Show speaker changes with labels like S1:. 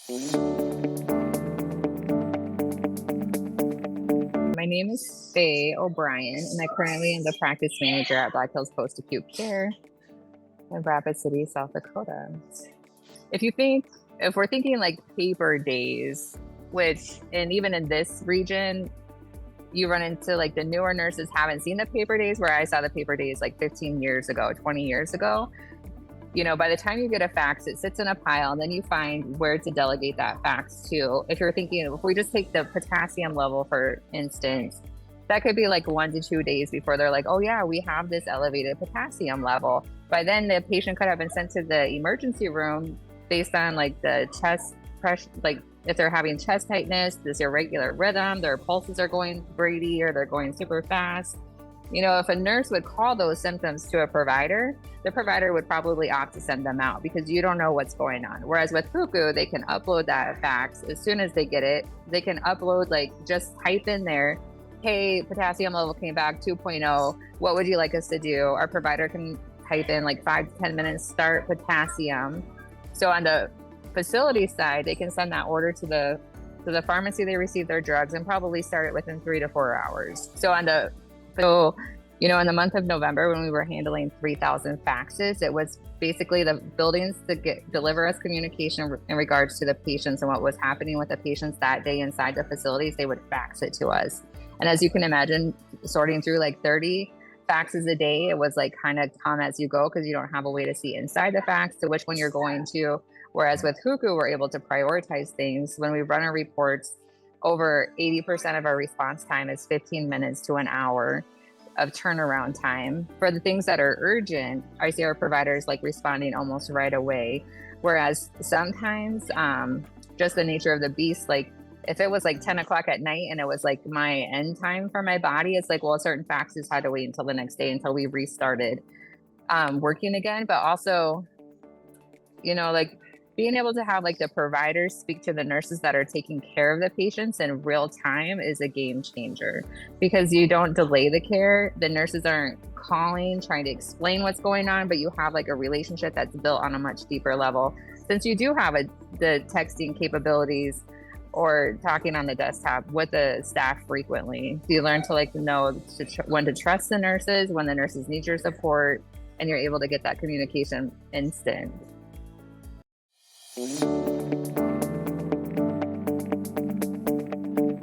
S1: My name is Faye O'Brien, and I currently am the practice manager at Black Hills Post Acute Care in Rapid City, South Dakota. If we're thinking like paper days, which, and even in this region, you run into like the newer nurses haven't seen the paper days, where I saw the paper days like 15 years ago, 20 years ago. By the time you get a fax, it sits in a pile, and then you find where to delegate that fax to. If we just take the potassium level, for instance, that could be like 1 to 2 days before they're like, oh yeah, we have this elevated potassium level. By then the patient could have been sent to the emergency room based on like the chest pressure, like if they're having chest tightness, this irregular rhythm, their pulses are going brady or they're going super fast. If a nurse would call those symptoms to a provider, the provider would probably opt to send them out because you don't know what's going on. Whereas with Hucu, they can upload that fax as soon as they get it. They can upload, like, just type in there, hey, potassium level came back 2.0. What would you like us to do? Our provider can type in like 5 to 10 minutes, start potassium. So on the facility side, they can send that order to the pharmacy they receive their drugs and probably start it within 3 to 4 hours. So, in the month of November, when we were handling 3,000 faxes, it was basically the buildings to deliver us communication in regards to the patients and what was happening with the patients that day inside the facilities. They would fax it to us. And as you can imagine, sorting through like 30 faxes a day, it was like kind of come as you go because you don't have a way to see inside the fax to which one you're going to. Whereas with Hucu, we're able to prioritize things. When we run our reports, over 80% of our response time is 15 minutes to an hour of turnaround time. For the things that are urgent, I see our providers like responding almost right away. Whereas sometimes just the nature of the beast, like if it was like 10 o'clock at night and it was like my end time for my body, it's like, well, certain faxes had to wait until the next day until we restarted working again. But also, like being able to have like the providers speak to the nurses that are taking care of the patients in real time is a game changer because you don't delay the care. The nurses aren't calling, trying to explain what's going on, but you have like a relationship that's built on a much deeper level. Since you do have the texting capabilities or talking on the desktop with the staff frequently, you learn to like know when to trust the nurses, when the nurses need your support, and you're able to get that communication instant.